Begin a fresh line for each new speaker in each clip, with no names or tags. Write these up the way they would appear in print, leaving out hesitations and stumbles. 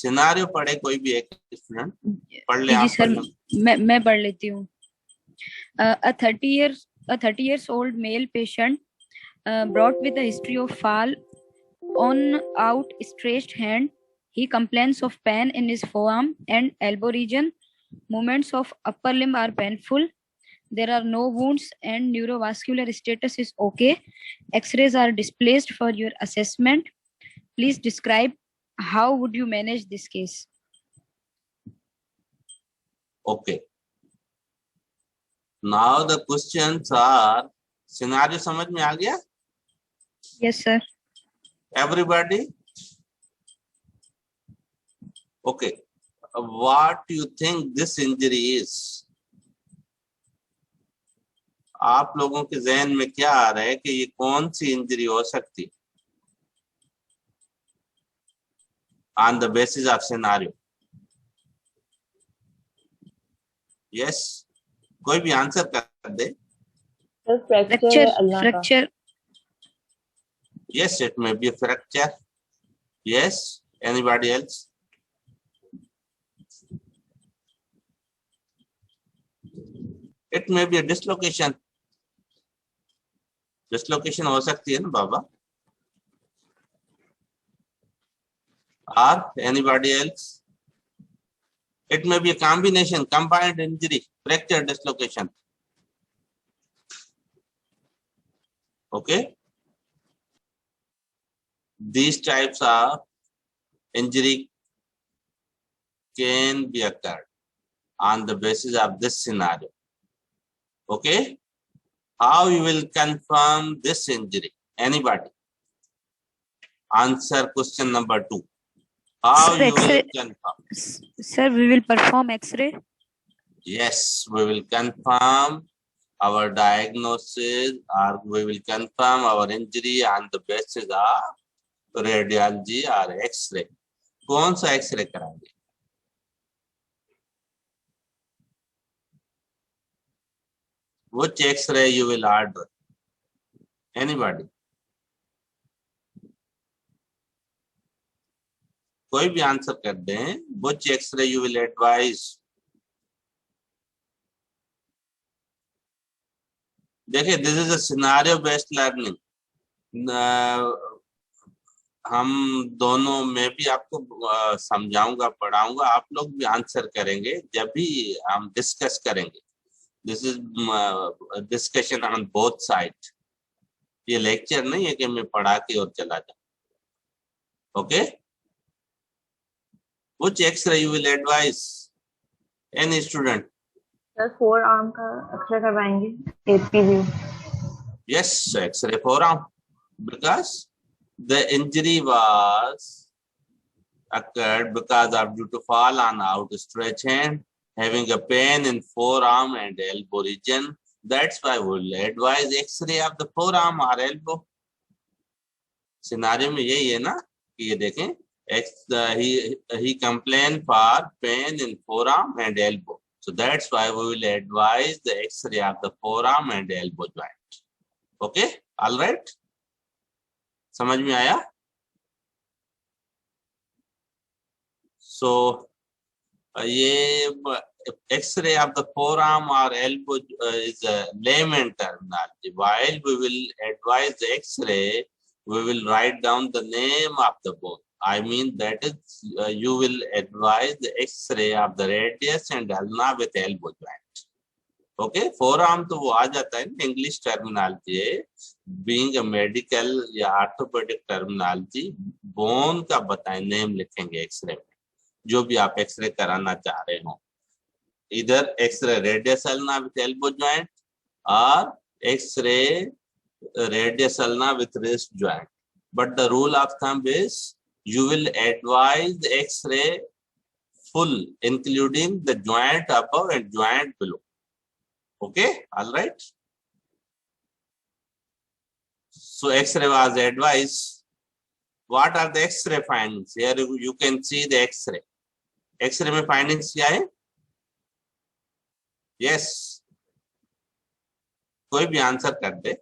Scenario पढ़े कोई भी एक स्टूडेंट पढ़ ले।
जी
आप
सर, मैं पढ़ लेती हूँ। A 30 years old male patient brought with a history of fall on outstretched hand. He complains of pain in his forearm and elbow region. Movements of upper limb are painful. There are no wounds and neurovascular status is okay. X-rays are displayed for your assessment. Please describe how would you manage this case?
Okay, now the questions are, scenario समझ में आ गया?
Yes, sir.
Everybody okay, what you think this injury is? आप लोगों के जहन में क्या आ रहा है कि ये कौन सी इंजरी हो सकती on the basis of scenario? Yes, कोई भी आंसर कर दे।
Fracture.
Yes, it may be a fracture. Yes, anybody else? It may be a dislocation. Dislocation हो सकती है ना बाबा? Or anybody else? It may be a combination, combined injury, fracture, dislocation. Okay? These types of injury can be occurred on the basis of this scenario. Okay? How you will confirm this injury? Anybody? Answer question number 2. How
Sir,
you will confirm?
Sir, we will perform X-ray.
Yes, we will confirm our diagnosis, or we will confirm our injury on the basis of radiology or X-ray. कौन सा X-ray कराएंगे? Which X-ray you will order? Anybody? कोई भी answer कर दें। Which X-ray you will advise? देखिए, this is a scenario based learning. हम दोनों में भी आपको समझाऊंगा, पढ़ाऊंगा, आप लोग भी आंसर करेंगे जब भी हम डिस्कस करेंगे। This is discussion on both side. ये लेक्चर नहीं है कि मैं पढ़ा के और चला जाऊं। Okay, which X-ray you will advise any student?
Sir forearm का एक्सरे करवाएंगे, APV.
Yes, X-ray forearm, because the injury was occurred because of due to fall on outstretched hand, having a pain in forearm and elbow region. That's why we will advise X-ray of the forearm or elbow. Scenario में यही है ना कि ये देखें, he complained for pain in forearm and elbow. So that's why we will advise the X-ray of the forearm and elbow joint. Okay, all right. समझ में आया? So ये X-ray of the forearm or elbow is a layman terminology. While we will advise the X-ray, we will write down the name of the bone. I mean that is you will advise the X-ray of the radius and ulna with elbow joint. Okay, forearm तो वो आ जाता है ना, English terminology है, being a medical या orthopaedic terminology. Bone का बताएं, name लिखेंगे एक्सरे में, जो भी आप एक्सरे कराना चाह रहे हो, इधर x ray radius ulna with elbow joint और x ray radius ulna with wrist joint. But the rule of thumb is you will advise the X-ray full, including the joint above and joint below. Okay, all right. So X-ray was advised. What are the X-ray findings? Here you can see the X-ray. X-ray में findings क्या है? Yes. कोई भी answer कर दे।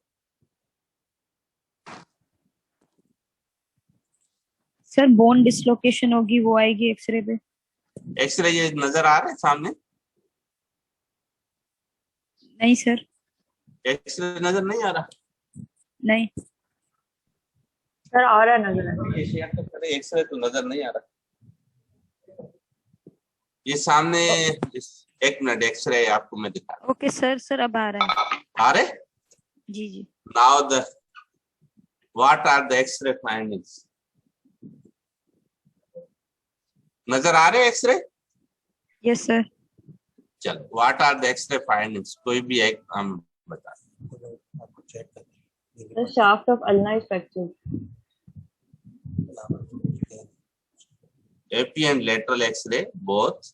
Sir bone dislocation होगी, वो आएगी x ray पे।
एक्सरे ये नजर आ रहा है सामने?
नहीं सर।
एक्सरे नजर नहीं आ रहा?
नहीं
सर आ रहा है नजर।
ये शेयर तो करे, एक्सरे तो नजर नहीं आ रहा। ये सामने एक मिनट, एक्सरे आपको मैं दिखा रहा
ओके सर। सर अब आ रहा है।
हूं। आ रहे?
जी जी।
Now the what are the x ray findings? नजर आ रहे एक्सरे?
Yes sir.
चलो, what are the x ray findings? कोई भी एक हम बता।
The shaft of ulna is fractured.
AP and lateral X-ray both.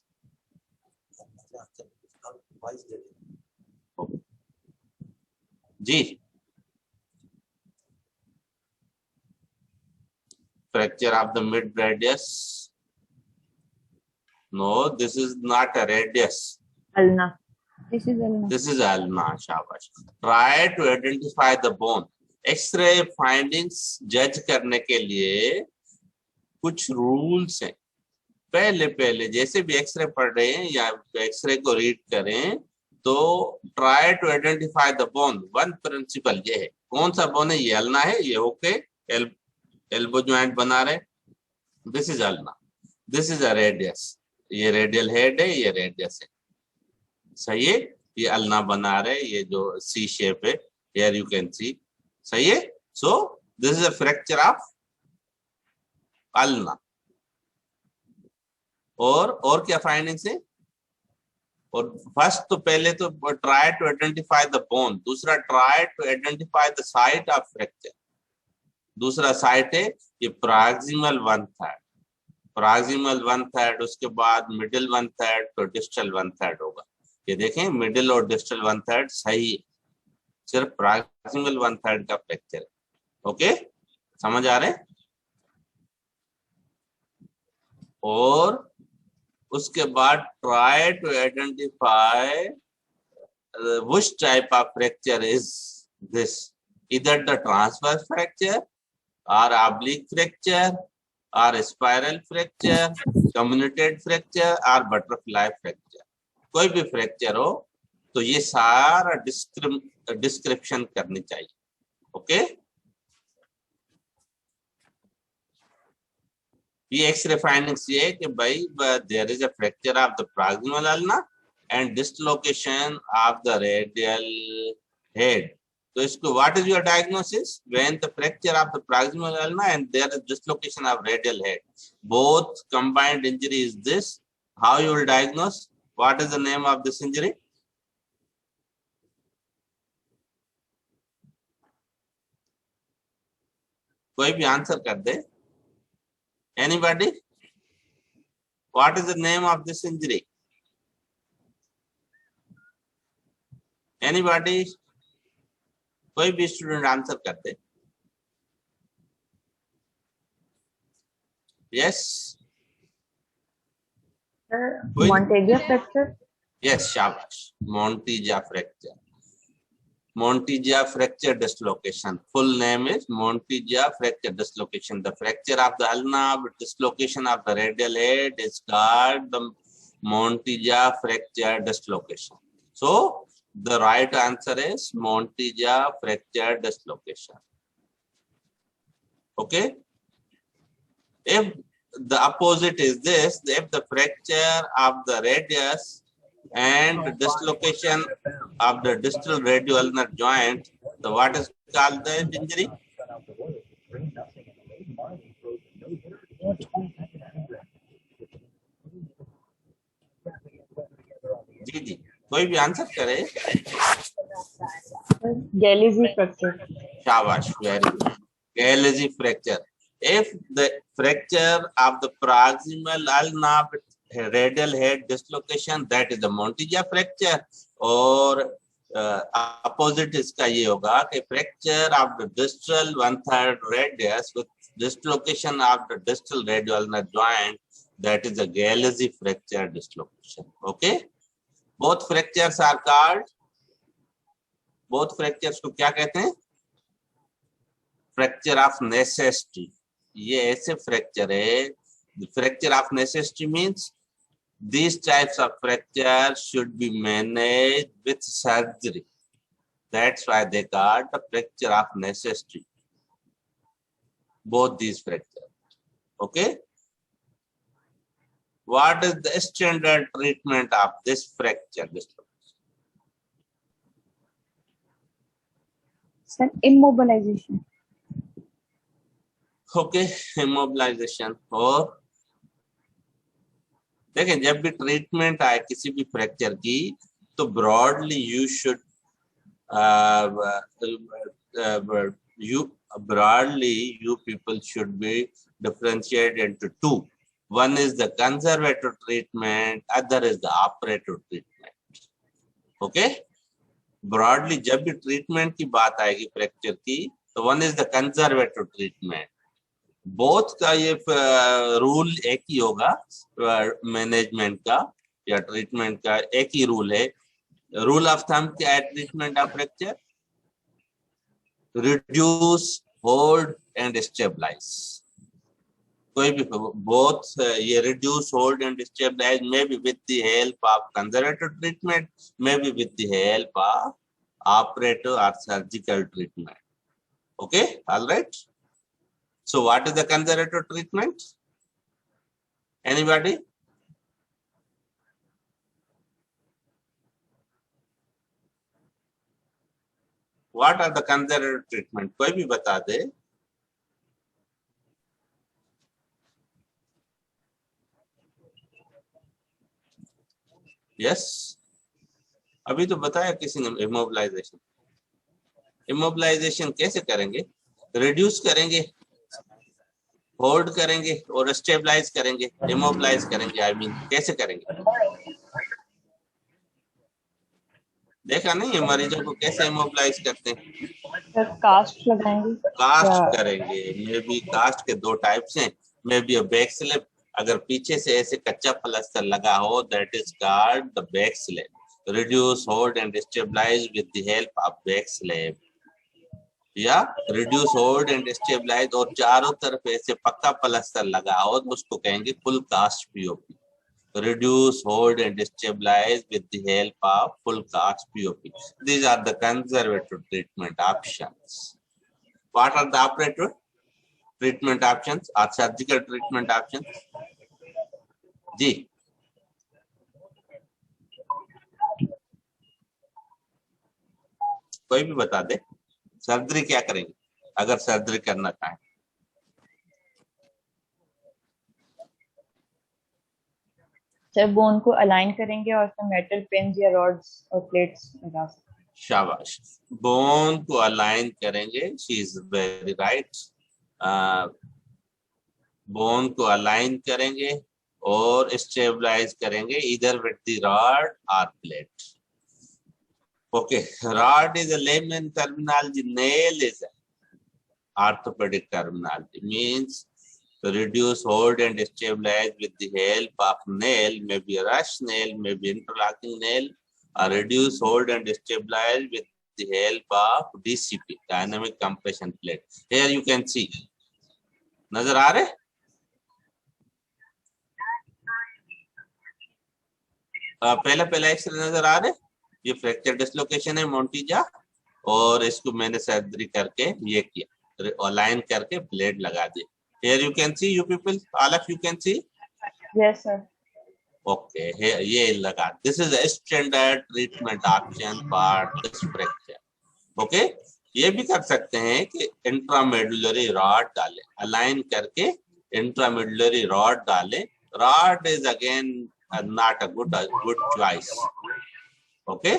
जी, fracture of the mid radius. No, this is not a radius.
Ulna.
This is ulna.
This is ulna. शाबाश। Try to identify the bone. X-ray findings जज करने के लिए कुछ rules हैं। पहले जैसे भी एक्सरे पढ़ रहे हैं या एक्सरे को रीड करें तो try to identify the bone. One principle ये है। कौन सा बोन है? ये अल्ना है। ये होके एल्बो ज्वाइंट बना रहे, this is ulna. This is a radius, ये रेडियल हेड है, ये रेडियस है। सही है? ये अल्ना बना रहे, ये जो सी शेप है, हियर यू कैन सी। सही है? So this is a fracture of ulna. और क्या फाइंडिंग्स है? और फर्स्ट तो पहले तो try to identify the bone, दूसरा try to identify the site of fracture. दूसरा साइट है ये प्रॉक्सिमल 1/3, प्रॉक्सिमल 1/3, उसके बाद मिडिल 1/3, तो डिस्टल 1/3 होगा। ये देखें, मिडिल और डिस्टल 1/3 सही है, सिर्फ प्रॉक्सिमल 1/3 का फ्रैक्चर है। ओके, समझ आ रहे? और उसके बाद try to identify which type of fracture is this, either the transverse fracture or oblique fracture or spiral fracture, comminuted fracture or butterfly fracture। कोई भी फ्रैक्चर हो तो ये सारा डिस्क्रिप्शन करनी चाहिए। ओके, ये एक्सरे फाइंडिंग्स ये है कि भाई there is a fracture of the proximal ulna and dislocation of the radial head. तो इसको what is your diagnosis? When the fracture of the proximal ulna and there is dislocation of radial head, both combined injury is this. How you will diagnose? What is the name of this injury? कोई भी answer कर दे। Anybody? What is the name of this injury? Anybody? कोई भी student answer करते। Yes?
Monteggia fracture.
Yes, शाबाश। Monteggia fracture. Monteggia fracture dislocation. Full name is Monteggia fracture dislocation. The fracture of the ulna with dislocation of the radial head is called the Monteggia fracture dislocation. So the right answer is Monteggia fracture dislocation. Okay. If the opposite is this, if the fracture of the radius and dislocation of the distal radioulnar joint, so what is called the injury? जी जी, कोई भी answer करे।
Galeazzi fracture.
शाबाश, very good. Galeazzi fracture. If the fracture of the proximal ulna with radial head dislocation, that is the Monteggia fracture। और opposite इसका ये होगा कि fracture of the distal 1/3 radius with dislocation of the distal radioulnar joint, that is the Galeazzi fracture dislocation। Okay, both fractures are called, both fractures को क्या कहते हैं? Fracture of necessity. ये ऐसे फ्रैक्चर है, fracture of necessity means these types of fracture should be managed with surgery. That's why they call the fracture of necessity. Both these fractures. Okay. What is the standard treatment of this fracture?
Sir, immobilization.
Okay, immobilization. और देखें, जब भी treatment आए किसी भी fracture की, तो broadly you should you people should be differentiated into two. One is the conservative treatment, other is the operative treatment. Okay? Broadly, जब भी ट्रीटमेंट की बात आएगी फ्रैक्चर की, तो one is the conservative treatment. Both का ये रूल एक ही होगा, मैनेजमेंट का या ट्रीटमेंट का एक ही रूल है. रूल ऑफ थंब क्या है treatment of fracture? Reduce, hold and stabilise. कोई भी बोथ ये reduce, hold and stabilise may be with the help of conservative treatment, may be with the help of operative और surgical treatment. Okay, alright. So what is the conservative treatment? Anybody? What are the conservative treatment? कोई भी बता दे. Yes. अभी तो बताया किसी ने immobilisation. Immobilisation कैसे करेंगे? रिड्यूस करेंगे, होल्ड करेंगे और स्टेबलाइज करेंगे, इमोबिलाइज करेंगे. आई मीन कैसे करेंगे? देखा नहीं है मरीजों को कैसे इमोबिलाइज करते हैं?
सर, कास्ट लगाएंगे.
कास्ट करेंगे. मे बी कास्ट के दो टाइप्स हैं. May be back slab. अगर पीछे से ऐसे कच्चा प्लास्टर लगा हो, that is called the back slab. Reduce, hold and stabilise with the help of back slab. या रिड्यूस, होल्ड एंड स्टेबलाइज और चारों तरफ ऐसे पक्का प्लास्टर लगा हो, तो उसको कहेंगे full cast POP. Reduce, hold and stabilize with the help of full cast POP. These are the conservative treatment options. What are the operative treatment options or surgical treatment options? जी, कोई भी बता दे. Surgery क्या करेंगे अगर surgery करना चाहें?
Sir, bone को align करेंगे और उसमें मेटल पिन्स या रॉड्स और प्लेट्स लगा सकते हैं.
शाबाश. बोन को अलाइन करेंगे. She is very right. Bone को अलाइन करेंगे और स्टेबलाइज करेंगे इधर विद द रॉड और plate. Okay, rod is a lemon terminology. Nail is orthopaedic terminology. Means reduce, hold and stabilize with the help of nail, maybe a rush nail, maybe interlocking nail, or reduce, hold and stabilize with the help of DCP, dynamic compression plate. Here you can see. नजर आ रहे? पहला x ray नजर आ रहे? ये fracture dislocation है मोंटीजा, और इसको मैंने सर्जरी करके ये किया, अलाइन करके ब्लेड लगा दिया. Here you can see, you people, all of you can see.
Yes, sir.
Okay, here ये लगा. This is a standard treatment option for this fracture. Okay, ये भी कर सकते हैं कि इंट्रामेडुलरी रॉड डालें, अलाइन करके इंट्रामेडुलरी रॉड डालें. Rod is again not a good choice. Okay,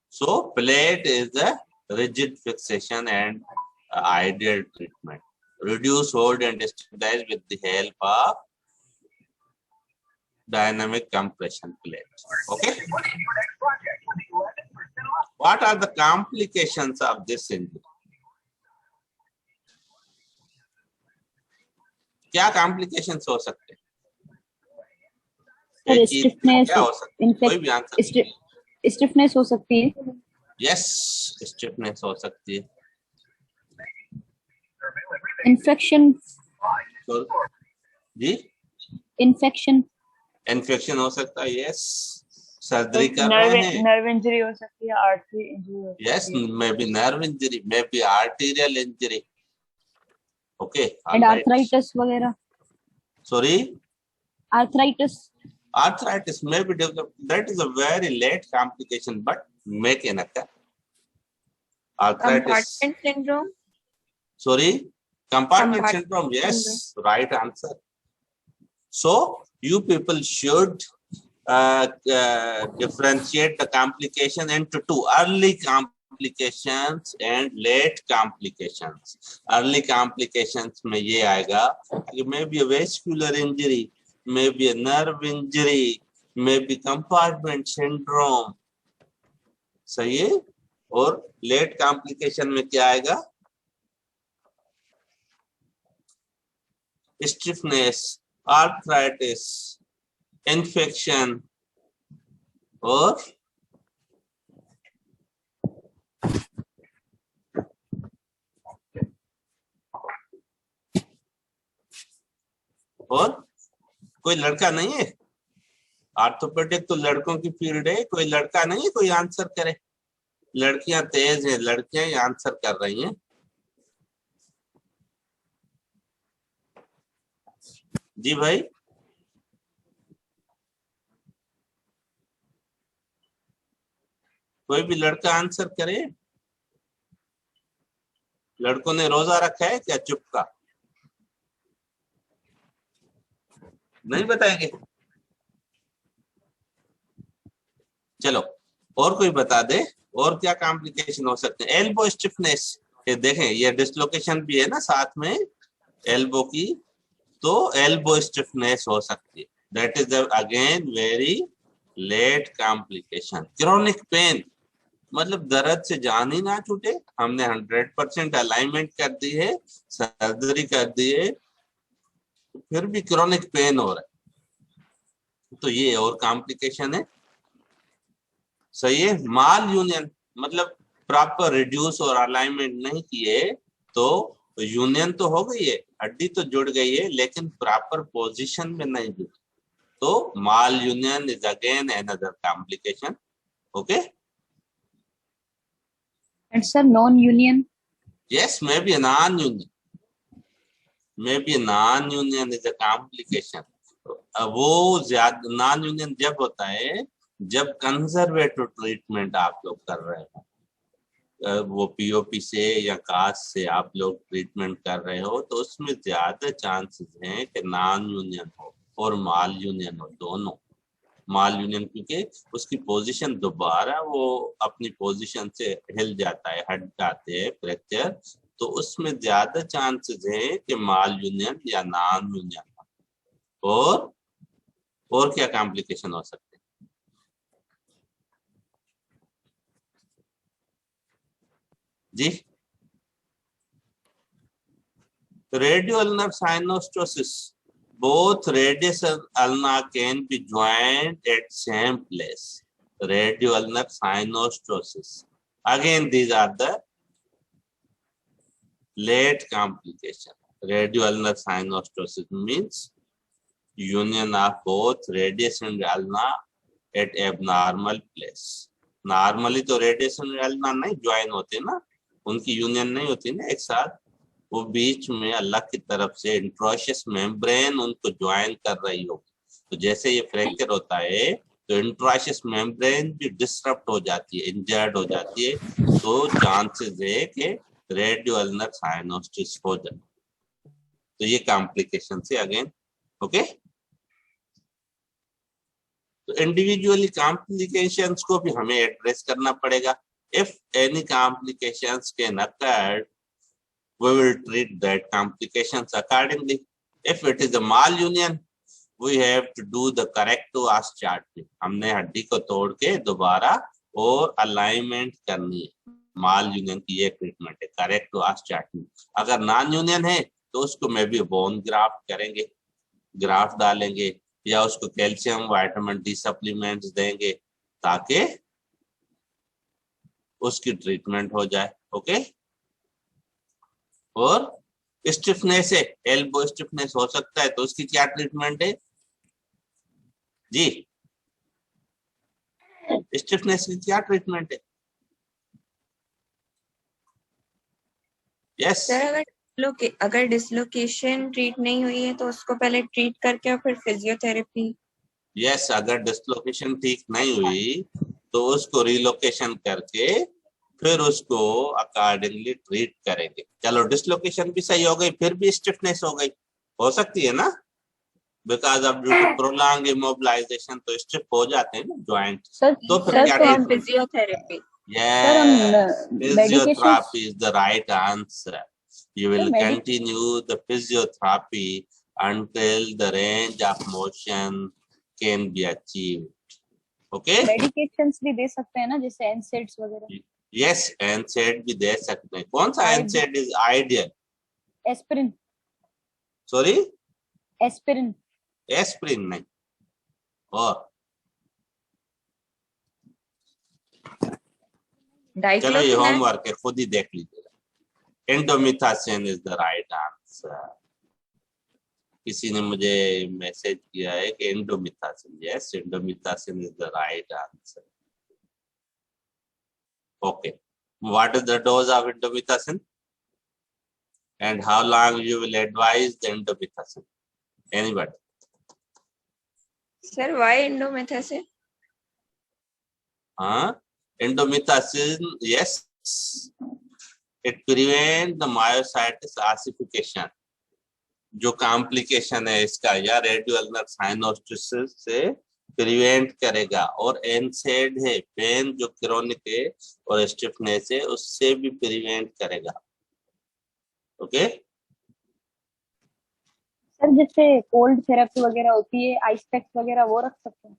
so plate is a rigid fixation and ideal treatment. Reduce, hold and stabilize with the help of dynamic compression plate. Okay. What are the complications of this injury? क्या complications हो सकते हैं?
Stiffness,
क्या हो सकता है? कोई भी आंसर.
स्टिफनेस हो सकती है.
Yes, stiffness हो सकती है.
इन्फेक्शन
तो जी
इन्फेक्शन,
इन्फेक्शन हो सकता है, यस। सर्जरी कर रहे हैं,
नर्व इंजरी हो सकती है, आर्टरी इंजरी हो
यस,
सकती है।
May be nerve injury, may be arterial injury, okay,
and
alright.
Arthritis वगैरह,
sorry,
arthritis.
arthritis may be developed. That is a very late complication, but may can occur. Arthritis.
Compartment syndrome.
Sorry, compartment
Compart-
syndrome. Yes, right answer. So you people should differentiate the complication into two: early complications and late complications. Early complications में ये आएगा कि maybe a vascular injury, maybe a nerve injury, maybe compartment syndrome. सही है। और late complication में क्या आएगा? Stiffness, arthritis, infection और कोई लड़का नहीं है? ऑर्थोपेडिक तो लड़कों की फील्ड है, कोई लड़का नहीं है, कोई आंसर करे। लड़कियां तेज हैं, लड़कियां ही आंसर कर रही हैं। जी भाई, कोई भी लड़का आंसर करे। लड़कों ने रोजा रखा है क्या? चुप का नहीं बताएंगे? चलो और कोई बता दे, और क्या कॉम्प्लिकेशन हो सकते हैं? एल्बो स्टिफनेस, ये देखें, ये डिसलोकेशन भी है ना साथ में एल्बो की, तो एल्बो स्टिफनेस हो सकती है। That is again very late complication. Chronic pain, मतलब दर्द से जान ही ना छूटे, हमने 100% अलाइनमेंट कर दी है, सर्जरी कर दी है, फिर भी क्रोनिक पेन हो रहा है, तो ये और कॉम्प्लिकेशन है। सही है। माल यूनियन, मतलब प्रॉपर रिड्यूस और अलाइनमेंट नहीं किए तो यूनियन तो हो गई है, हड्डी तो जुड़ गई है, लेकिन प्रॉपर पोजीशन में नहीं जुड़ी, तो malunion is again another complication. Okay,
and sir non union?
yes, maybe a non-union, maybe a non-union is a complication. वो ज्यादा नॉन यूनियन जब होता है जब कंजर्वेटिव ट्रीटमेंट आप लोग कर रहे हो, वो पीओपी से या कास्ट से आप लोग ट्रीटमेंट कर रहे हो, तो उसमें ज्यादा चांसेस हैं कि नॉन यूनियन हो और माल यूनियन हो, दोनों। माल यूनियन क्योंकि उसकी पोजीशन दोबारा वो अपनी पोजीशन से हिल जाता है, हट जाते हैं, फ्रैक्चर, तो उसमें ज्यादा चांसेस है कि माल यूनियन या नॉन यूनियन। और क्या कॉम्प्लिकेशन हो सकते हैं? जी, radioulnar synostosis, both radius and ulna can be joined at same place. Radio ulnar synostosis. Again, these are the late complication. Radio ulnar synostosis means union of both radius and ulna at abnormal place. Normally तो radius and ulna नहीं join होते ना, उनकी union नहीं होती ना एक साथ, वो बीच में अल्लाह की तरफ से इंट्रोशियस मेम्ब्रेन उनको ज्वाइन कर रही होगी। तो जैसे ये फ्रैक्चर होता है तो इंट्रोशियस मेम्ब्रेन भी डिस्टर्ब हो जाती है, इंजर्ड हो जाती है, तो चांसेस है कि रेडियो अल्नर साइनोस्टिस हो जाए। तो ये कॉम्प्लिकेशन से अगेन। ओके, तो इंडिविजुअली कॉम्प्लिकेशंस को भी हमें एड्रेस करना पड़ेगा। If any complications can occur, we will treat that complications accordingly. If it is a malunion, we have to do the corrective osteotomy. हमने हड्डी को तोड़ के दोबारा और अलाइनमेंट करनी है। मालयूनियन की ये ट्रीटमेंट है, करेक्टिव ऑस्टियोटॉमी। अगर नॉन यूनियन है तो उसको मे बी बोन ग्राफ्ट करेंगे, ग्राफ्ट डालेंगे, या उसको कैल्शियम विटामिन डी सप्लीमेंट्स देंगे ताकि उसकी ट्रीटमेंट हो जाए। ओके, और स्टिफनेस है, एल्बो स्टिफनेस हो सकता है, तो उसकी क्या ट्रीटमेंट है जी? स्टिफनेस की क्या ट्रीटमेंट है? यस
सर अगर डिसलोकेशन ट्रीट नहीं हुई है तो उसको पहले ट्रीट करके और फिर फिजियोथेरेपी।
यस, अगर डिसलोकेशन ठीक नहीं हुई तो उसको रिलोकेशन करके फिर उसको अकॉर्डिंगली ट्रीट करेंगे। चलो डिसलोकेशन भी सही हो गई, फिर भी स्टिफनेस हो गई, हो सकती है ना, because of due to prolong immobilisation तो स्टिफ हो जाते हैं ना जॉइंट।
सर
तो फिर
सर
क्या
तो हम
ट्रीटमेंट?
फिजियोथेरेपी।
सर हम
Yes,
medication
physiotherapy is the right answer. You will
Sir,
continue the physiotherapy until the range of motion can be achieved. Okay?
Medications भी दे सकते हैं ना, जैसे एनसेड्स वगैरह।
Yes, NSAID भी दे सकते हैं। कौन सा NSAID is ideal?
Aspirin.
Sorry?
Aspirin.
Aspirin नहीं। और चलो ये
डाइक्लोफिनेक।
होमवर्क है, खुद ही देख लीजिएगा। Indomethacin is the right answer. किसी ने मुझे मैसेज किया है कि indomethacin, yes indomethacin is the right answer. Okay, what is the dose of indomethacin and how long you will advise the indomethacin? Anybody?
Sir why indomethacin?
Indomethacin, yes, it prevent the myositis ossification, जो complication है इसका या रेडियोअल्नर साइनोस्टिसिस से prevent करेगा। और एनसेड है, pen जो chronic है और स्टिफनेस है उससे भी प्रिवेंट करेगा। ओके
सर जैसे कोल्ड थेरेपी वगैरह होती है, आइस पैक्स वगैरह वो रख सकते हैं?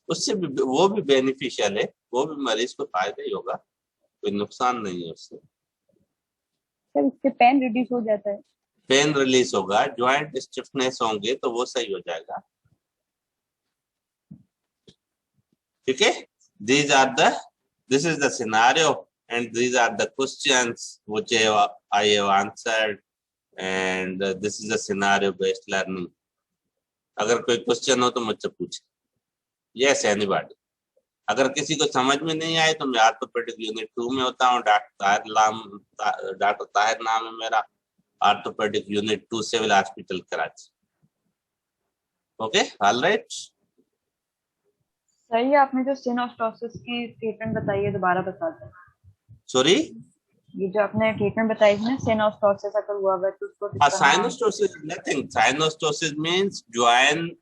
उससे भी, वो भी बेनिफिशियल है, वो भी मरीज को फायदा ही होगा, कोई नुकसान नहीं है उससे।
सर इससे पेन रिड्यूस हो जाता है?
पेन रिलीज होगा, ज्वाइंट स्टिफनेस होंगे तो वो सही हो जाएगा। ठीक है, these are the, this is the scenario and these are the questions which I have answered and this is the scenario based learning. अगर कोई क्वेश्चन हो तो मुझसे पूछे। Yes anybody? अगर किसी को समझ में नहीं आए तो मैं ऑर्थोपेडिक यूनिट 2 में होता हूँ। डॉक्टर ताहिर नाम है मेरा, orthopaedic unit 2 civil hospital Karachi. Okay, alright.
सही है, आपने जो सिनोस्टोसिस की ट्रीटमेंट बताई है दोबारा बता दें।
सॉरी,
ये जो आपने ट्रीटमेंट बताई थी ना, सिनोस्टोसिस अगर हुआ है तो उसको किस तरह?
Synostosis is nothing. Synostosis means joint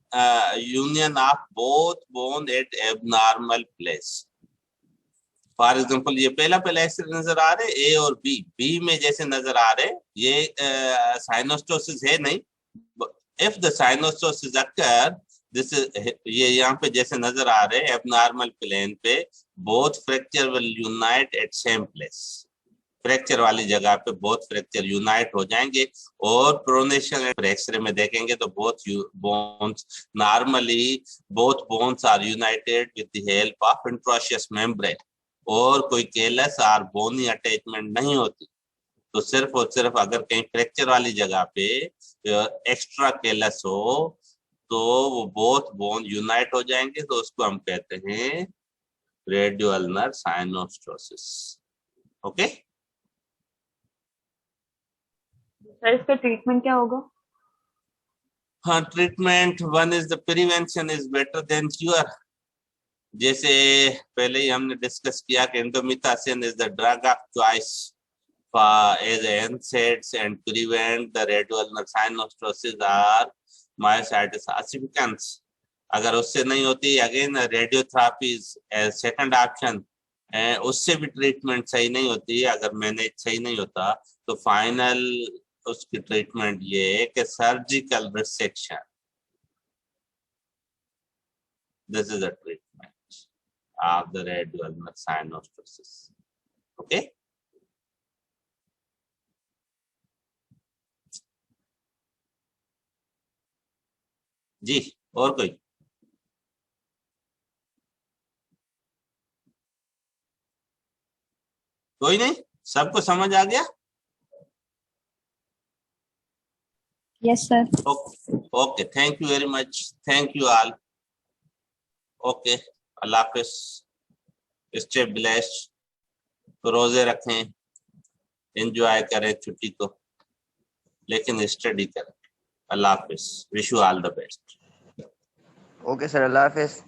union of both bone at abnormal place. For example ये पहला एक्सरे नजर आ रहे ए और बी में जैसे नजर आ रहे, ये साइनोस्टोसिस है नहीं। If the synostosis occur, this ये यहाँ पे जैसे नजर आ रहे एबनॉर्मल प्लेन पे, both fracture will unite at same place. Fracture वाली जगह पे बहुत फ्रैक्चर यूनाइट हो जाएंगे और प्रोनेशन एक्सरे में देखेंगे तो both bones normally both bones are united with the help of interosseous membrane और कोई केलस और बोनी अटैचमेंट नहीं होती। तो सिर्फ और सिर्फ अगर कहीं फ्रैक्चर वाली जगह पे एक्स्ट्रा केलस हो तो वो बोथ बोन यूनाइट हो जाएंगे, तो उसको हम कहते हैं रेडियोअल्नर साइनोस्टोसिस। ओके,
सर इसका ट्रीटमेंट क्या होगा?
हाँ, treatment one is the prevention is better than cure. जैसे पहले ही हमने डिस्कस किया कि indomethacin is the drug of choice as NSAIDs and prevent the radioulnar synostosis or myositis ossificans. अगर उससे नहीं होती, again radiotherapy is second option, उससे भी ट्रीटमेंट सही नहीं होती, अगर मैनेज सही नहीं होता तो फाइनल उसकी ट्रीटमेंट ये है कि surgical resection. This is the treatment of the radioulnar synostosis. Okay, जी और कोई नहीं? सबको समझ आ गया?
Yes, sir.
Okay, thank you very much. Thank you all. Okay, Allah Hafiz. Stay blessed. रोजे रखें, एंजॉय करें छुट्टी को, लेकिन स्टडी करें. अल्लाह हाफिज. Wish you all the best.
Okay sir, अल्लाह हाफिज.